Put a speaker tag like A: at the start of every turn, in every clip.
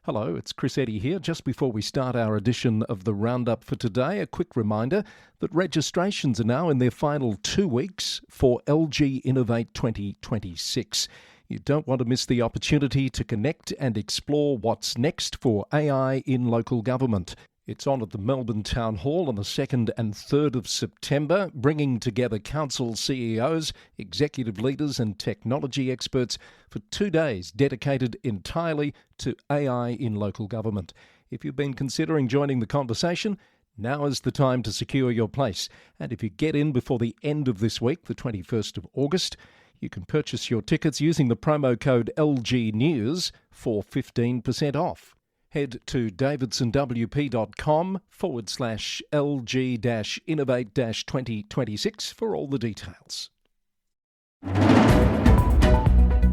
A: Hello, it's Chris Eddy here. Just before we start our edition of the Roundup for today, a quick reminder that registrations are now in their final 2 weeks for LG Innovate 2026. You don't want to miss the opportunity to connect and explore what's next for AI in local government. It's on at the Melbourne Town Hall on the 2nd and 3rd of September, bringing together council CEOs, executive leaders and technology experts for 2 days dedicated entirely to AI in local government. If you've been considering joining the conversation, now is the time to secure your place. And if you get in before the end of this week, the 21st of August, you can purchase your tickets using the promo code LGNews for 15% off. Head to davidsonwp.com/LG-Innovate-2026 for all the details.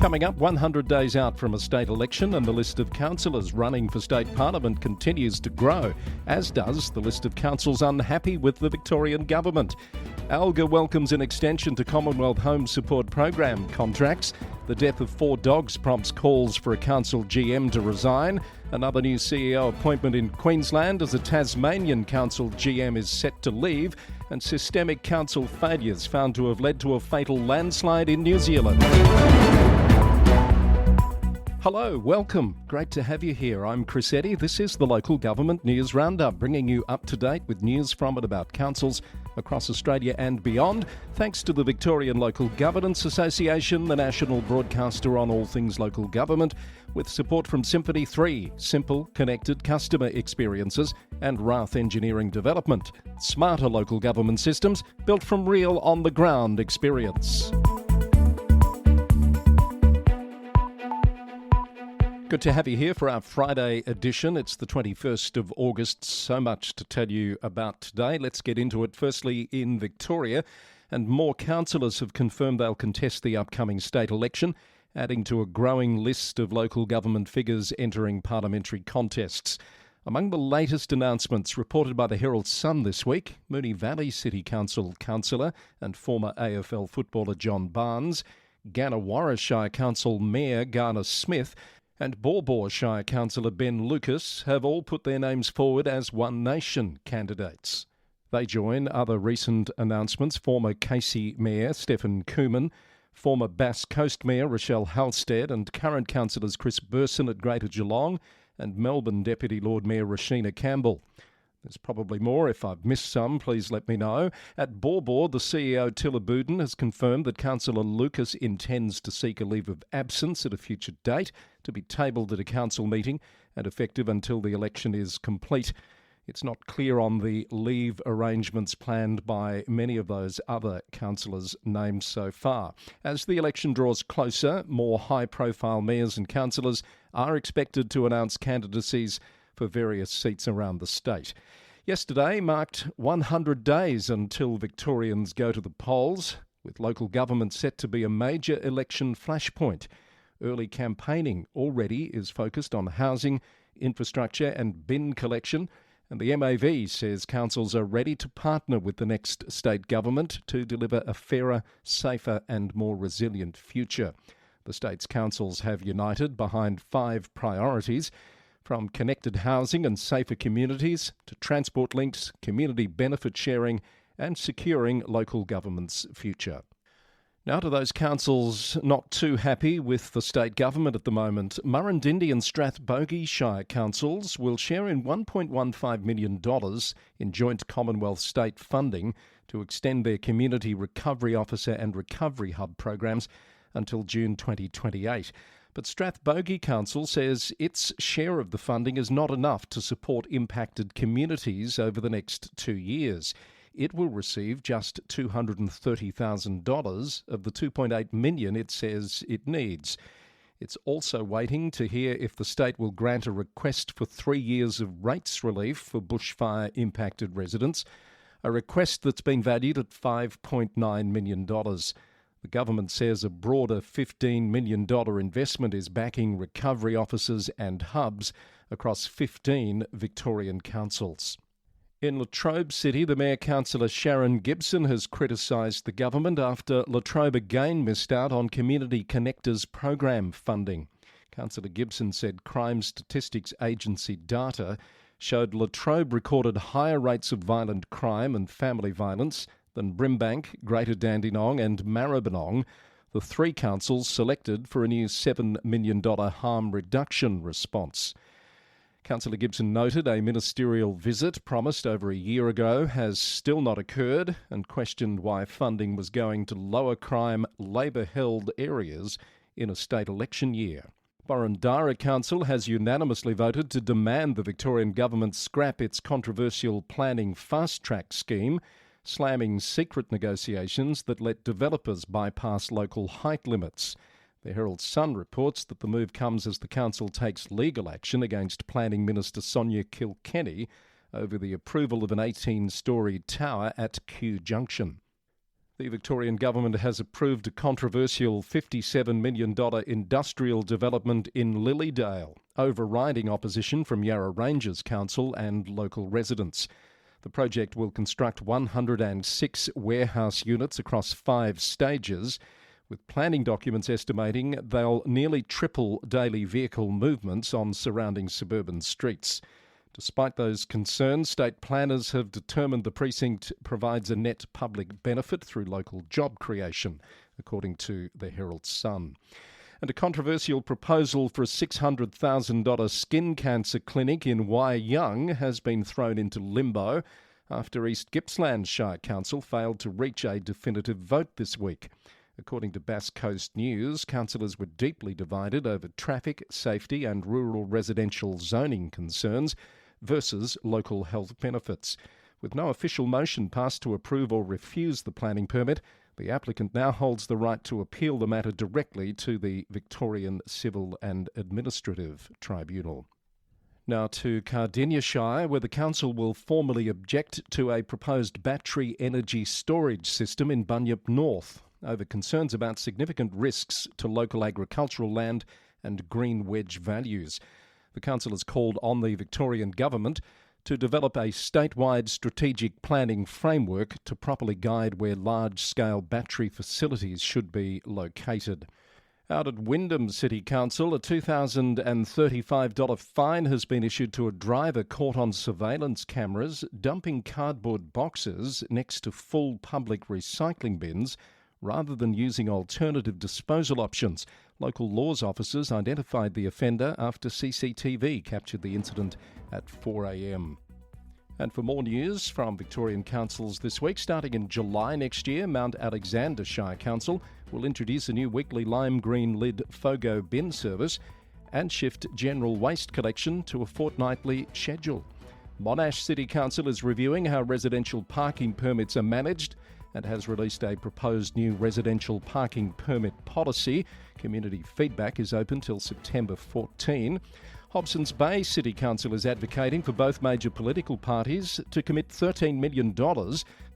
A: Coming up, 100 days out from a state election, and the list of councillors running for state parliament continues to grow, as does the list of councils unhappy with the Victorian Government. ALGA welcomes an extension to Commonwealth Home Support Program contracts. The death of 4 dogs prompts calls for a council GM to resign. Another new CEO appointment in Queensland as a Tasmanian Council GM is set to leave. And systemic council failures found to have led to a fatal landslide in New Zealand. Hello, welcome. Great to have you here. I'm Chris Eddy. This is the Local Government News Roundup, bringing you up to date with news from and about councils across Australia and beyond, thanks to the Victorian Local Governance Association, the national broadcaster on all things local government, with support from Symphony 3, simple, connected customer experiences, and Rath Engineering Development, smarter local government systems built from real on-the-ground experience. Good to have you here for our Friday edition. It's the 21st of August. So much to tell you about today. Let's get into it. Firstly, in Victoria, and more councillors have confirmed they'll contest the upcoming state election, adding to a growing list of local government figures entering parliamentary contests. Among the latest announcements reported by the Herald Sun this week, Moonee Valley City Council councillor and former AFL footballer John Barnes, Gannawarra Shire Council Mayor Garner Smith, and Baw Baw Shire Councillor Ben Lucas have all put their names forward as One Nation candidates. They join other recent announcements: former Casey Mayor Stephen Cooman, former Bass Coast Mayor Rochelle Halstead, and current councillors Chris Burson at Greater Geelong and Melbourne Deputy Lord Mayor Rashina Campbell. There's probably more. If I've missed some, please let me know. At Baw Baw, the CEO Tilla Bouden has confirmed that Councillor Lucas intends to seek a leave of absence at a future date to be tabled at a council meeting and effective until the election is complete. It's not clear on the leave arrangements planned by many of those other councillors named so far. As the election draws closer, more high-profile mayors and councillors are expected to announce candidacies for various seats around the state. Yesterday marked 100 days until Victorians go to the polls, with local government set to be a major election flashpoint. Early campaigning already is focused on housing, infrastructure and bin collection, and the MAV says councils are ready to partner with the next state government to deliver a fairer, safer and more resilient future. The state's councils have united behind 5 priorities, from connected housing and safer communities to transport links, community benefit sharing and securing local government's future. Now to those councils not too happy with the state government at the moment. Murrindindi and Strathbogie Shire councils will share in $1.15 million in joint Commonwealth state funding to extend their Community Recovery Officer and Recovery Hub programs until June 2028. But Strathbogie Council says its share of the funding is not enough to support impacted communities over the next 2 years. It will receive just $230,000 of the $2.8 million it says it needs. It's also waiting to hear if the state will grant a request for 3 years of rates relief for bushfire-impacted residents, a request that's been valued at $5.9 million. The government says a broader $15 million investment is backing recovery officers and hubs across 15 Victorian councils. In Latrobe City, the Mayor-Councillor Sharon Gibson has criticised the government after Latrobe again missed out on Community Connectors program funding. Councillor Gibson said Crime Statistics Agency data showed Latrobe recorded higher rates of violent crime and family violence than Brimbank, Greater Dandenong and Maribyrnong, the three councils selected for a new $7 million harm reduction response. Councillor Gibson noted a ministerial visit promised over a year ago has still not occurred and questioned why funding was going to lower crime, Labor-held areas in a state election year. Burundara Council has unanimously voted to demand the Victorian Government scrap its controversial planning fast-track scheme, slamming secret negotiations that let developers bypass local height limits. The Herald Sun reports that the move comes as the council takes legal action against Planning Minister Sonia Kilkenny over the approval of an 18-storey tower at Kew Junction. The Victorian Government has approved a controversial $57 million industrial development in Lilydale, overriding opposition from Yarra Ranges Council and local residents. The project will construct 106 warehouse units across 5 stages, with planning documents estimating they'll nearly triple daily vehicle movements on surrounding suburban streets. Despite those concerns, state planners have determined the precinct provides a net public benefit through local job creation, according to the Herald Sun. And a controversial proposal for a $600,000 skin cancer clinic in Young has been thrown into limbo after East Gippsland Shire Council failed to reach a definitive vote this week. According to Bass Coast News, councillors were deeply divided over traffic, safety and rural residential zoning concerns versus local health benefits. With no official motion passed to approve or refuse the planning permit, the applicant now holds the right to appeal the matter directly to the Victorian Civil and Administrative Tribunal. Now to Cardinia Shire, where the council will formally object to a proposed battery energy storage system in Bunyip North over concerns about significant risks to local agricultural land and green wedge values. The council has called on the Victorian Government to develop a statewide strategic planning framework to properly guide where large-scale battery facilities should be located. Out at Wyndham City Council, a $2,035 fine has been issued to a driver caught on surveillance cameras dumping cardboard boxes next to full public recycling bins rather than using alternative disposal options. Local laws officers identified the offender after CCTV captured the incident at 4 a.m. And for more news from Victorian councils this week, starting in July next year, Mount Alexander Shire Council will introduce a new weekly lime green lid FOGO bin service and shift general waste collection to a fortnightly schedule. Monash City Council is reviewing how residential parking permits are managed and has released a proposed new residential parking permit policy. Community feedback is open till September 14. Hobsons Bay City Council is advocating for both major political parties to commit $13 million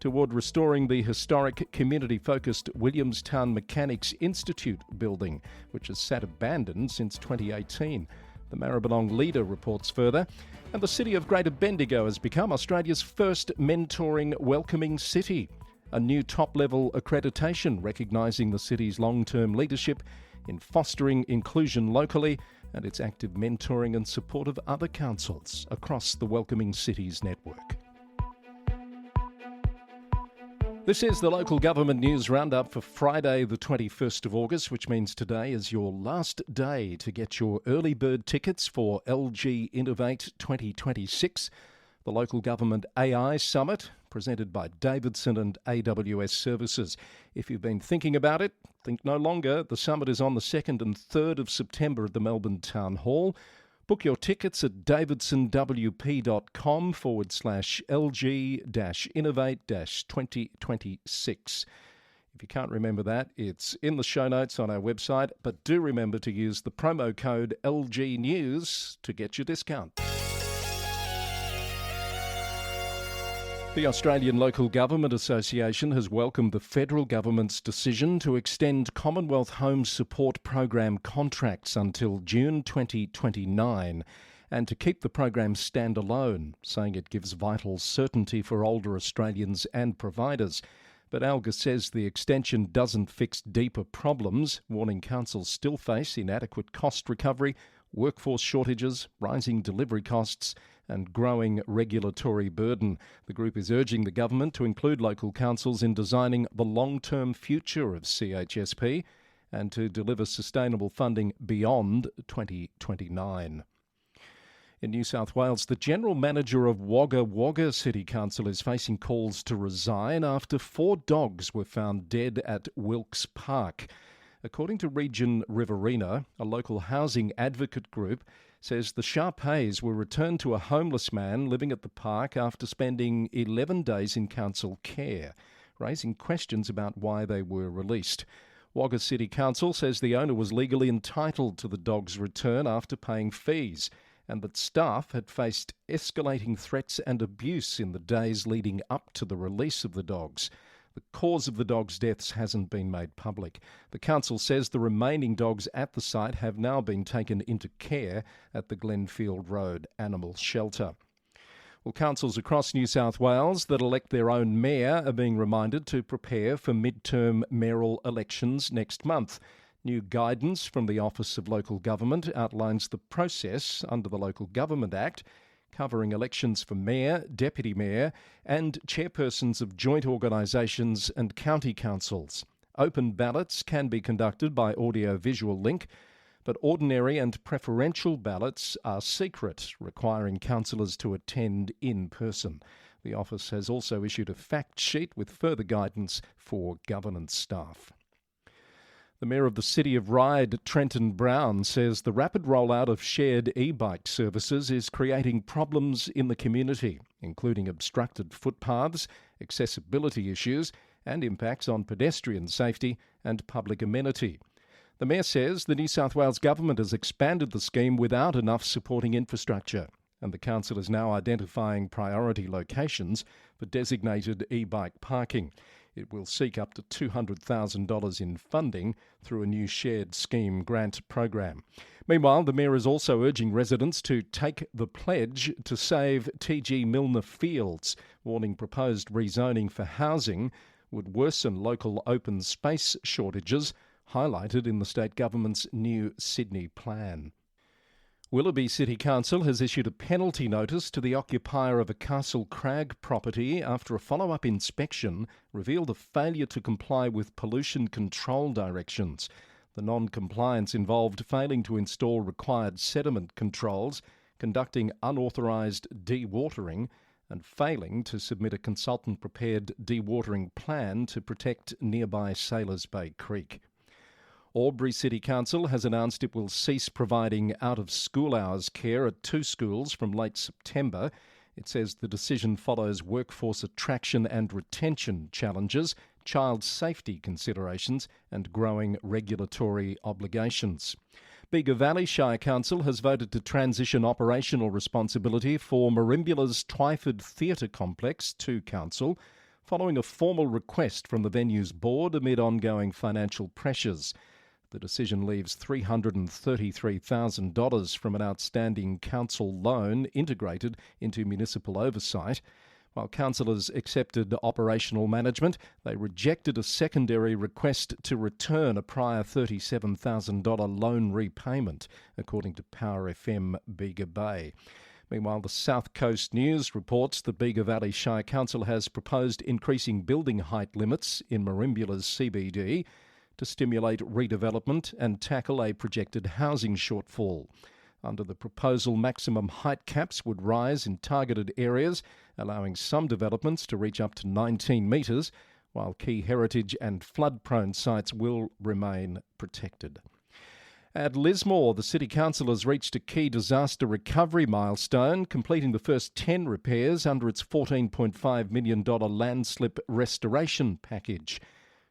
A: toward restoring the historic community-focused Williamstown Mechanics Institute building, which has sat abandoned since 2018. The Maribyrnong Leader reports further. And the city of Greater Bendigo has become Australia's first mentoring welcoming city. A new top-level accreditation recognising the city's long-term leadership in fostering inclusion locally and its active mentoring and support of other councils across the Welcoming Cities network. This is the Local Government News Roundup for Friday the 21st of August, which means today is your last day to get your early bird tickets for LG Innovate 2026, the Local Government AI Summit, presented by Davidson and AWS Services. If you've been thinking about it, think no longer. The summit is on the 2nd and 3rd of September at the Melbourne Town Hall. Book your tickets at davidsonwp.com/LG-Innovate-2026. If you can't remember that, it's in the show notes on our website, but do remember to use the promo code LGNews to get your discount. The Australian Local Government Association has welcomed the federal government's decision to extend Commonwealth Home Support Program contracts until June 2029 and to keep the program standalone, saying it gives vital certainty for older Australians and providers. But ALGA says the extension doesn't fix deeper problems, warning councils still face inadequate cost recovery, workforce shortages, rising delivery costs and growing regulatory burden. The group is urging the government to include local councils in designing the long-term future of CHSP and to deliver sustainable funding beyond 2029. In New South Wales, the General Manager of Wagga Wagga City Council is facing calls to resign after 4 dogs were found dead at Wilkes Park. According to Region Riverina, a local housing advocate group says the Sharpeys were returned to a homeless man living at the park after spending 11 days in council care, raising questions about why they were released. Wagga City Council says the owner was legally entitled to the dog's return after paying fees, and that staff had faced escalating threats and abuse in the days leading up to the release of the dogs. The cause of the dogs' deaths hasn't been made public. The council says the remaining dogs at the site have now been taken into care at the Glenfield Road Animal Shelter. Well, councils across New South Wales that elect their own mayor are being reminded to prepare for mid-term mayoral elections next month. New guidance from the Office of Local Government outlines the process under the Local Government Act, covering elections for mayor, deputy mayor and chairpersons of joint organisations and county councils. Open ballots can be conducted by audio-visual link, but ordinary and preferential ballots are secret, requiring councillors to attend in person. The office has also issued a fact sheet with further guidance for governance staff. The Mayor of the City of Ryde, Trenton Brown, says the rapid rollout of shared e-bike services is creating problems in the community, including obstructed footpaths, accessibility issues, and impacts on pedestrian safety and public amenity. The Mayor says the New South Wales Government has expanded the scheme without enough supporting infrastructure, and the Council is now identifying priority locations for designated e-bike parking. It will seek up to $200,000 in funding through a new shared scheme grant program. Meanwhile, the Mayor is also urging residents to take the pledge to save TG Milner Fields, warning proposed rezoning for housing would worsen local open space shortages, highlighted in the state government's new Sydney plan. Willoughby City Council has issued a penalty notice to the occupier of a Castle Crag property after a follow-up inspection revealed a failure to comply with pollution control directions. The non-compliance involved failing to install required sediment controls, conducting unauthorised dewatering, and failing to submit a consultant-prepared dewatering plan to protect nearby Sailors Bay Creek. Albury City Council has announced it will cease providing out-of-school hours care at 2 schools from late September. It says the decision follows workforce attraction and retention challenges, child safety considerations and growing regulatory obligations. Bega Valley Shire Council has voted to transition operational responsibility for Marimbula's Twyford Theatre Complex to Council, following a formal request from the venue's board amid ongoing financial pressures. The decision leaves $333,000 from an outstanding council loan integrated into municipal oversight. While councillors accepted operational management, they rejected a secondary request to return a prior $37,000 loan repayment, according to Power FM Bega Bay. Meanwhile, the South Coast News reports that Bega Valley Shire Council has proposed increasing building height limits in Marimbula's CBD to stimulate redevelopment and tackle a projected housing shortfall. Under the proposal, maximum height caps would rise in targeted areas, allowing some developments to reach up to 19 metres, while key heritage and flood-prone sites will remain protected. At Lismore, the City Council has reached a key disaster recovery milestone, completing the first 10 repairs under its $14.5 million landslip restoration package.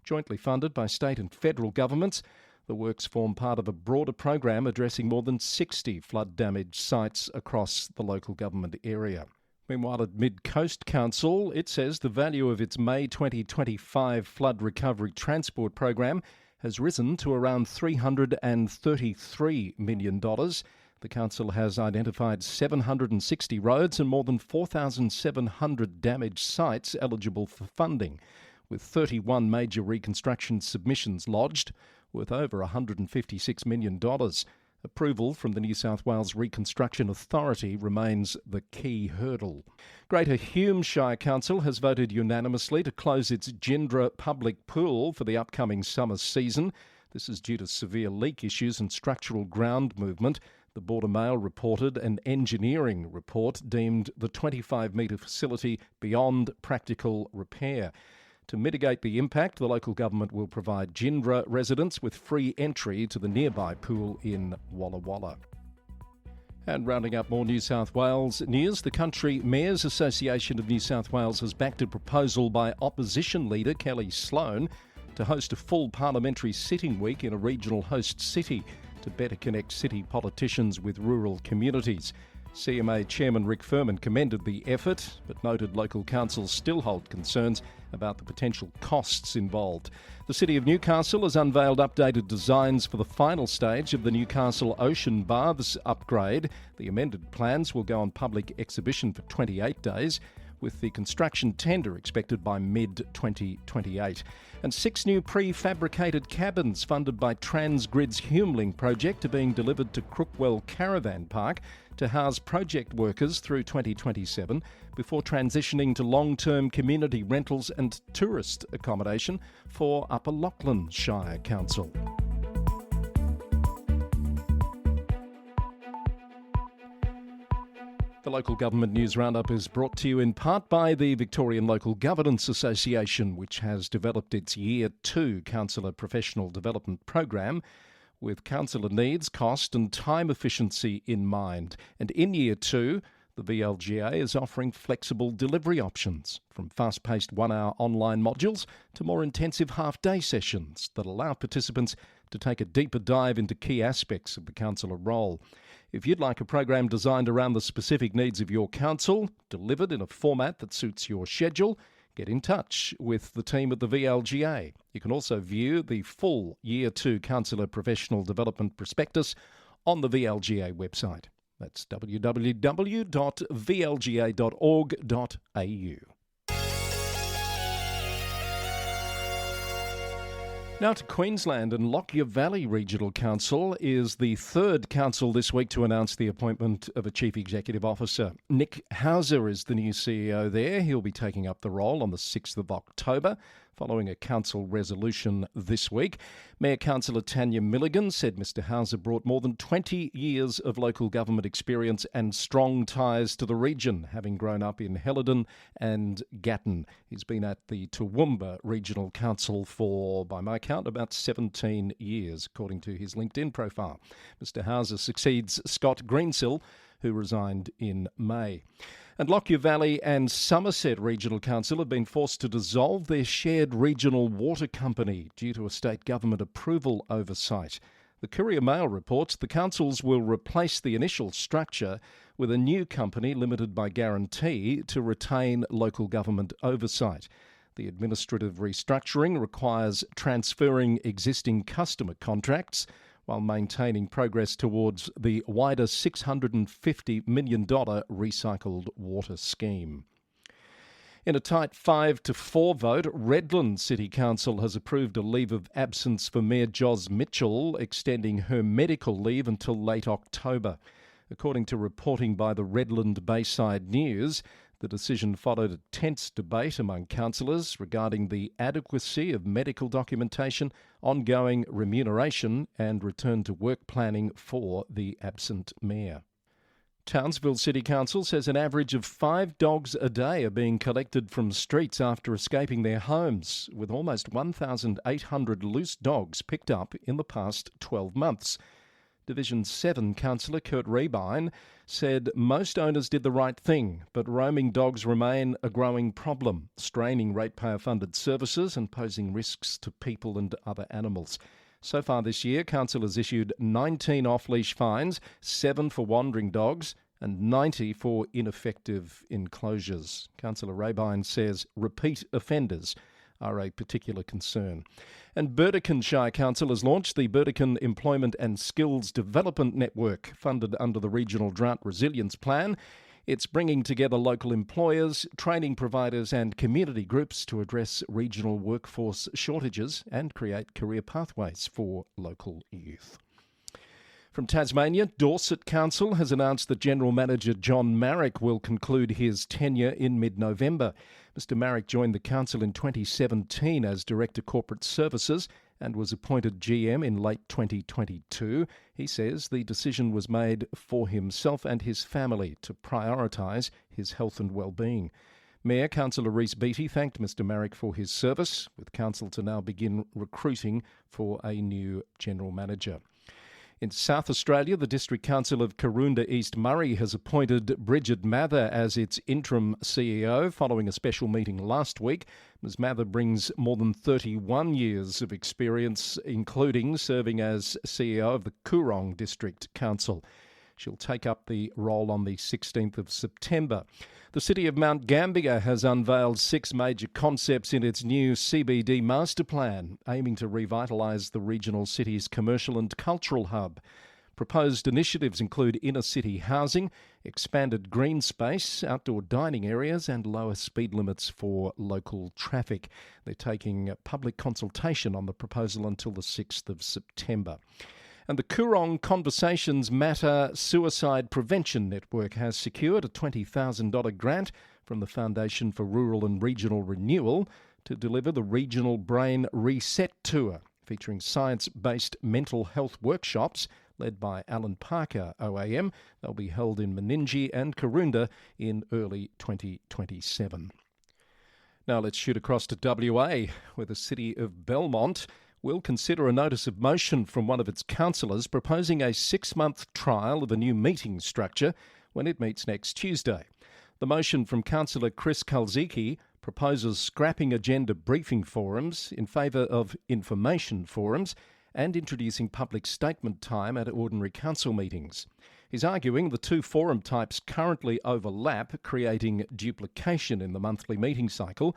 A: Jointly funded by state and federal governments, the works form part of a broader program addressing more than 60 flood-damaged sites across the local government area. Meanwhile, at Mid-Coast Council, it says the value of its May 2025 flood recovery transport program has risen to around $333 million. The council has identified 760 roads and more than 4,700 damaged sites eligible for funding. with 31 major reconstruction submissions lodged, worth over $156 million. Approval from the New South Wales Reconstruction Authority remains the key hurdle. Greater Hume Shire Council has voted unanimously to close its Gindra public pool for the upcoming summer season. This is due to severe leak issues and structural ground movement. The Border Mail reported an engineering report deemed the 25-metre facility beyond practical repair. To mitigate the impact, the local government will provide Gindra residents with free entry to the nearby pool in Walla Walla. And rounding up more New South Wales news, the Country Mayors Association of New South Wales has backed a proposal by opposition leader Kelly Sloan to host a full parliamentary sitting week in a regional host city to better connect city politicians with rural communities. CMA Chairman Rick Furman commended the effort, but noted local councils still hold concerns about the potential costs involved. The City of Newcastle has unveiled updated designs for the final stage of the Newcastle Ocean Baths upgrade. The amended plans will go on public exhibition for 28 days, with the construction tender expected by mid-2028. And 6 new prefabricated cabins funded by Transgrid's Humelink project are being delivered to Crookwell Caravan Park to house project workers through 2027 before transitioning to long-term community rentals and tourist accommodation for Upper Lachlan Shire Council. The Local Government News Roundup is brought to you in part by the Victorian Local Governance Association, which has developed its Year 2 Councillor Professional Development Program with councillor needs, cost and time efficiency in mind. And in Year 2, the VLGA is offering flexible delivery options, from fast-paced 1-hour online modules to more intensive half-day sessions that allow participants to take a deeper dive into key aspects of the councillor role. If you'd like a program designed around the specific needs of your council, delivered in a format that suits your schedule, get in touch with the team at the VLGA. You can also view the full Year 2 Councillor Professional Development Prospectus on the VLGA website. That's www.vlga.org.au. Now to Queensland, and Lockyer Valley Regional Council is the third council this week to announce the appointment of a Chief Executive Officer. Nick Hauser is the new CEO there. He'll be taking up the role on the 6th of October, following a council resolution this week. Mayor Councillor Tanya Milligan said Mr Hauser brought more than 20 years of local government experience and strong ties to the region, having grown up in Helidon and Gatton. He's been at the Toowoomba Regional Council for, by my count, about 17 years, according to his LinkedIn profile. Mr Hauser succeeds Scott Greensill, who resigned in May. And Lockyer Valley and Somerset Regional Council have been forced to dissolve their shared regional water company due to a state government approval oversight. The Courier Mail reports the councils will replace the initial structure with a new company limited by guarantee to retain local government oversight. The administrative restructuring requires transferring existing customer contracts while maintaining progress towards the wider $650 million recycled water scheme. In a tight 5-4 vote, Redland City Council has approved a leave of absence for Mayor Jos Mitchell, extending her medical leave until late October. According to reporting by the Redland Bayside News, the decision followed a tense debate among councillors regarding the adequacy of medical documentation, ongoing remuneration and return to work planning for the absent mayor. Townsville City Council says an average of 5 dogs a day are being collected from streets after escaping their homes, with almost 1,800 loose dogs picked up in the past 12 months. Division 7 Councillor Kurt Reibine said most owners did the right thing, but roaming dogs remain a growing problem, straining ratepayer-funded services and posing risks to people and other animals. So far this year, Council has issued 19 off-leash fines, 7 for wandering dogs and 90 for ineffective enclosures. Councillor Reibine says repeat offenders are a particular concern. And Burdekin Shire Council has launched the Burdekin Employment and Skills Development Network, funded under the Regional Drought Resilience Plan. It's bringing together local employers, training providers and community groups to address regional workforce shortages and create career pathways for local youth. From Tasmania, Dorset Council has announced that General Manager John Marrick will conclude his tenure in mid-November. Mr Marrick joined the council in 2017 as Director Corporate Services and was appointed GM in late 2022. He says the decision was made for himself and his family to prioritise his health and well-being. Mayor Councillor Rhys Beattie thanked Mr Marrick for his service, with council to now begin recruiting for a new General Manager. In South Australia, the District Council of Karoonda East Murray has appointed Bridget Mather as its interim CEO following a special meeting last week. Ms Mather brings more than 31 years of experience, including serving as CEO of the Coorong District Council. She'll take up the role on the 16th of September. The City of Mount Gambier has unveiled 6 major concepts in its new CBD master plan, aiming to revitalise the regional city's commercial and cultural hub. Proposed initiatives include inner-city housing, expanded green space, outdoor dining areas and lower speed limits for local traffic. They're taking public consultation on the proposal until the 6th of September. And the Coorong Conversations Matter Suicide Prevention Network has secured a $20,000 grant from the Foundation for Rural and Regional Renewal to deliver the Regional Brain Reset Tour, featuring science-based mental health workshops led by Alan Parker, OAM. They'll be held in Meningie and Karoonda in early 2027. Now let's shoot across to WA, where the City of Belmont will consider a notice of motion from one of its councillors proposing a 6-month trial of a new meeting structure when it meets next Tuesday. The motion from Councillor Chris Kalzicki proposes scrapping agenda briefing forums in favour of information forums and introducing public statement time at ordinary council meetings. He's arguing the two forum types currently overlap, creating duplication in the monthly meeting cycle.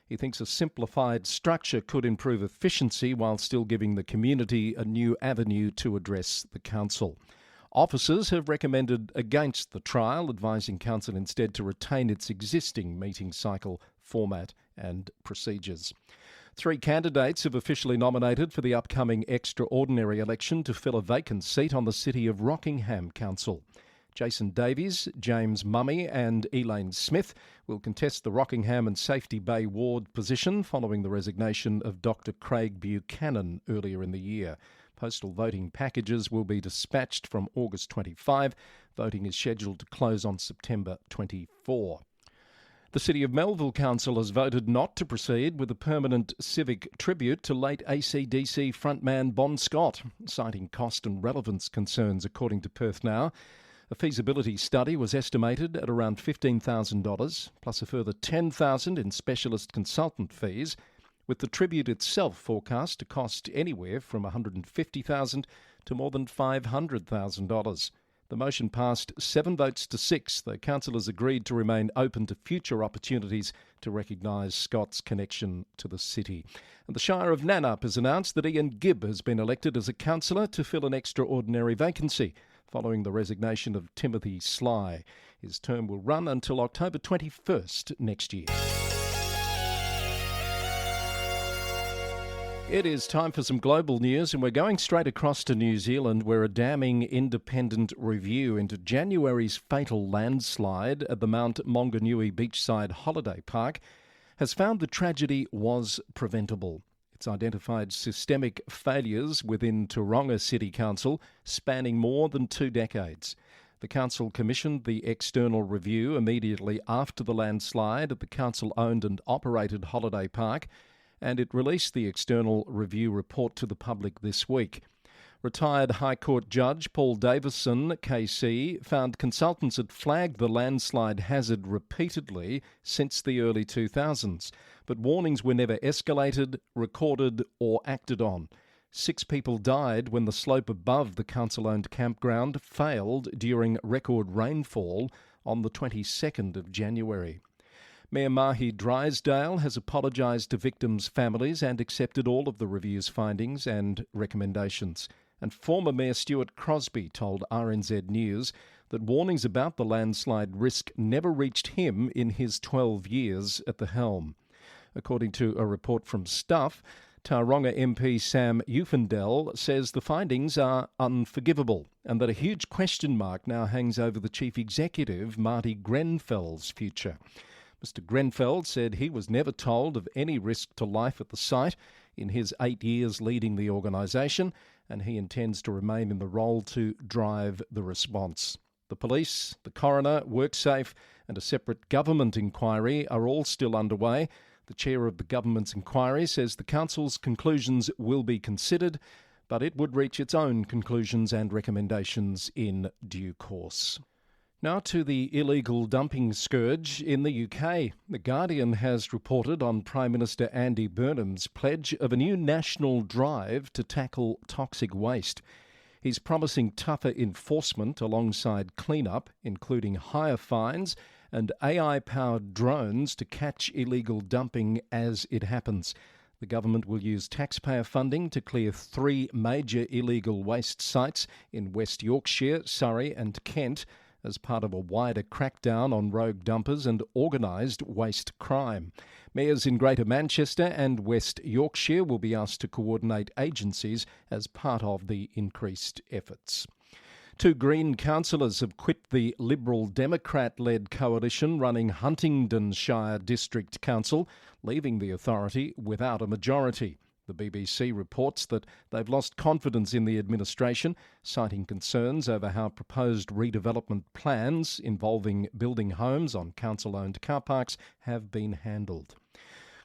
A: He thinks a simplified structure could improve efficiency while still giving the community a new avenue to address the council. Officers have recommended against the trial, advising council instead to retain its existing meeting cycle format and procedures. 3 candidates have officially nominated for the upcoming extraordinary election to fill a vacant seat on the City of Rockingham Council. Jason Davies, James Mummy and Elaine Smith will contest the Rockingham and Safety Bay ward position following the resignation of Dr Craig Buchanan earlier in the year. Postal voting packages will be dispatched from August 25. Voting is scheduled to close on September 24. The City of Melville Council has voted not to proceed with a permanent civic tribute to late AC/DC frontman Bon Scott, citing cost and relevance concerns, according to Perth Now. A feasibility study was estimated at around $15,000, plus a further $10,000 in specialist consultant fees, with the tribute itself forecast to cost anywhere from $150,000 to more than $500,000. The motion passed 7 votes to 6, though councillors agreed to remain open to future opportunities to recognise Scott's connection to the city. And the Shire of Nannup has announced that Ian Gibb has been elected as a councillor to fill an extraordinary vacancy following the resignation of Timothy Sly. His term will run until October 21st next year. It is time for some global news, and we're going straight across to New Zealand, where a damning independent review into January's fatal landslide at the Mount Maunganui beachside holiday park has found the tragedy was preventable. It's identified systemic failures within Taronga City Council spanning more than 2 decades. The council commissioned the external review immediately after the landslide at the council-owned and operated holiday park, and it released the external review report to the public this week. Retired High Court Judge Paul Davison, KC, found consultants had flagged the landslide hazard repeatedly since the early 2000s, but warnings were never escalated, recorded or acted on. 6 people died when the slope above the council-owned campground failed during record rainfall on the 22nd of January. Mayor Mahi Drysdale has apologised to victims' families and accepted all of the review's findings and recommendations. And former Mayor Stuart Crosby told RNZ News that warnings about the landslide risk never reached him in his 12 years at the helm. According to a report from Stuff, Tauranga MP Sam Ufendel says the findings are unforgivable and that a huge question mark now hangs over the Chief Executive, Marty Grenfell's future. Mr Grenfell said he was never told of any risk to life at the site in his 8 years leading the organisation, and he intends to remain in the role to drive the response. The police, the coroner, WorkSafe and a separate government inquiry are all still underway. The chair of the government's inquiry says the council's conclusions will be considered, but it would reach its own conclusions and recommendations in due course. Now to the illegal dumping scourge in the UK. The Guardian has reported on Prime Minister Andy Burnham's pledge of a new national drive to tackle toxic waste. He's promising tougher enforcement alongside clean-up, including higher fines and AI-powered drones to catch illegal dumping as it happens. The government will use taxpayer funding to clear 3 major illegal waste sites in West Yorkshire, Surrey and Kent as part of a wider crackdown on rogue dumpers and organised waste crime. Mayors in Greater Manchester and West Yorkshire will be asked to coordinate agencies as part of the increased efforts. 2 Green councillors have quit the Liberal Democrat-led coalition running Huntingdonshire District Council, leaving the authority without a majority. The BBC reports that they've lost confidence in the administration, citing concerns over how proposed redevelopment plans involving building homes on council-owned car parks have been handled.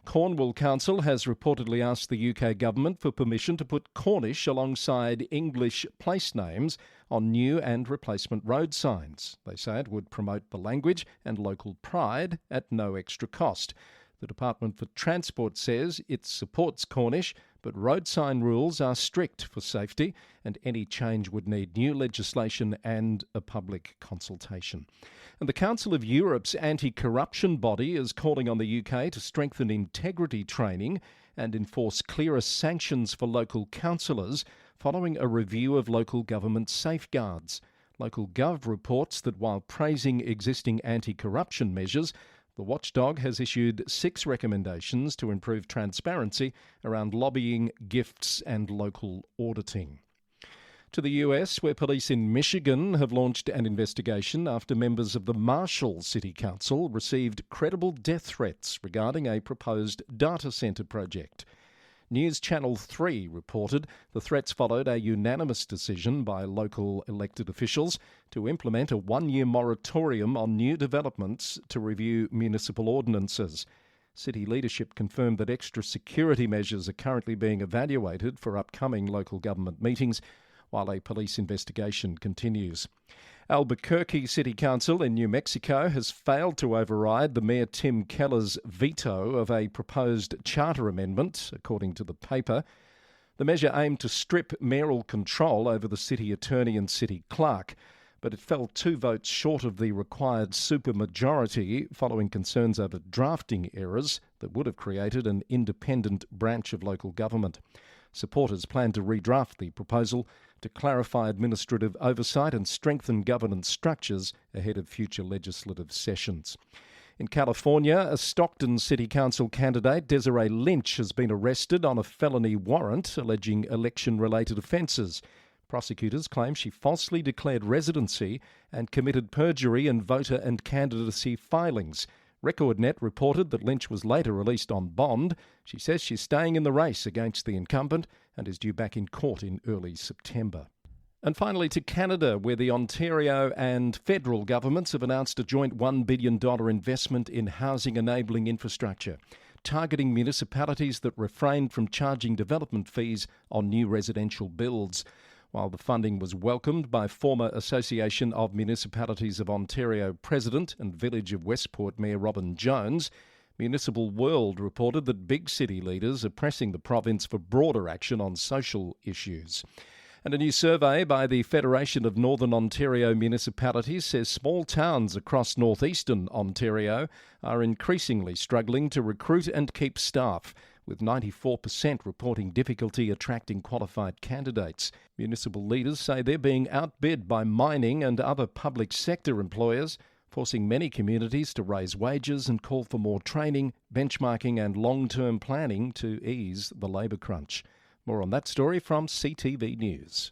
A: Cornwall Council has reportedly asked the UK government for permission to put Cornish alongside English place names on new and replacement road signs. They say it would promote the language and local pride at no extra cost. The Department for Transport says it supports Cornish, but road sign rules are strict for safety and any change would need new legislation and a public consultation. And the Council of Europe's anti-corruption body is calling on the UK to strengthen integrity training and enforce clearer sanctions for local councillors following a review of local government safeguards. Local Gov reports that while praising existing anti-corruption measures, the watchdog has issued 6 recommendations to improve transparency around lobbying, gifts and local auditing. To the US, where police in Michigan have launched an investigation after members of the Marshall City Council received credible death threats regarding a proposed data centre project. News Channel 3 reported the threats followed a unanimous decision by local elected officials to implement a 1-year moratorium on new developments to review municipal ordinances. City leadership confirmed that extra security measures are currently being evaluated for upcoming local government meetings, while a police investigation continues. Albuquerque City Council in New Mexico has failed to override the Mayor Tim Keller's veto of a proposed charter amendment, according to the paper. The measure aimed to strip mayoral control over the city attorney and city clerk, but it fell 2 votes short of the required supermajority following concerns over drafting errors that would have created an independent branch of local government. Supporters plan to redraft the proposal to clarify administrative oversight and strengthen governance structures ahead of future legislative sessions. In California, a Stockton City Council candidate, Desiree Lynch, has been arrested on a felony warrant alleging election-related offences. Prosecutors claim she falsely declared residency and committed perjury in voter and candidacy filings. RecordNet reported that Lynch was later released on bond. She says she's staying in the race against the incumbent and is due back in court in early September. And finally to Canada, where the Ontario and federal governments have announced a joint $1 billion investment in housing-enabling infrastructure, targeting municipalities that refrained from charging development fees on new residential builds. While the funding was welcomed by former Association of Municipalities of Ontario President and Village of Westport Mayor Robin Jones, Municipal World reported that big city leaders are pressing the province for broader action on social issues. And a new survey by the Federation of Northern Ontario Municipalities says small towns across northeastern Ontario are increasingly struggling to recruit and keep staff, with 94% reporting difficulty attracting qualified candidates. Municipal leaders say they're being outbid by mining and other public sector employers, forcing many communities to raise wages and call for more training, benchmarking and long-term planning to ease the labour crunch. More on that story from CTV News.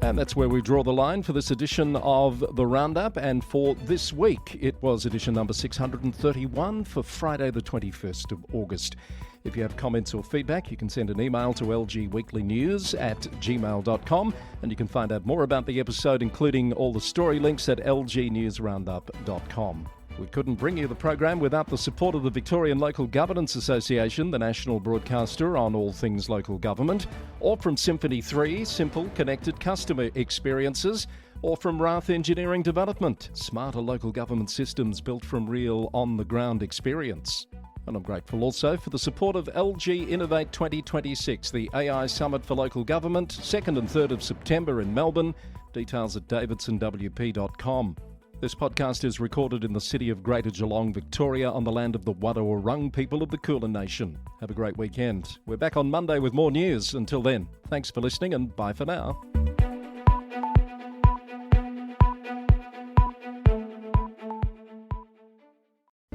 A: And that's where we draw the line for this edition of the Roundup. And for this week, it was edition number 631 for Friday the 21st of August. If you have comments or feedback, you can send an email to lgweeklynews@gmail.com, and you can find out more about the episode, including all the story links, at lgnewsroundup.com. We couldn't bring you the program without the support of the Victorian Local Governance Association, the national broadcaster on all things local government, or from Symphony 3, simple, connected customer experiences, or from Rath Engineering Development, smarter local government systems built from real on-the-ground experience. And I'm grateful also for the support of LG Innovate 2026, the AI Summit for Local Government, 2nd and 3rd of September in Melbourne. Details at davidsonwp.com. This podcast is recorded in the city of Greater Geelong, Victoria, on the land of the Wadawurrung people of the Kulin Nation. Have a great weekend. We're back on Monday with more news. Until then, thanks for listening and bye for now.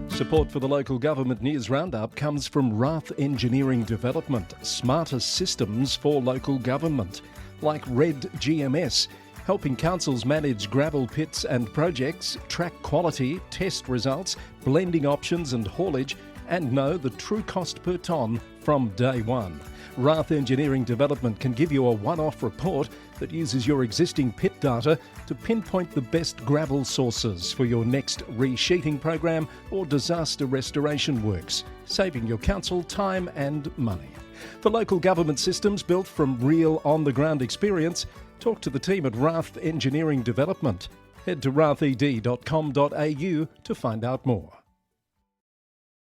A: Support for the Local Government News Roundup comes from Rath Engineering Development, smarter systems for local government, like Red GMS, helping councils manage gravel pits and projects, track quality, test results, blending options and haulage, and know the true cost per tonne from day one. Rath Engineering Development can give you a one-off report that uses your existing pit data to pinpoint the best gravel sources for your next resheeting program or disaster restoration works, saving your council time and money. For local government systems built from real on-the-ground experience, talk to the team at Rath Engineering Development. Head to rathed.com.au to find out more.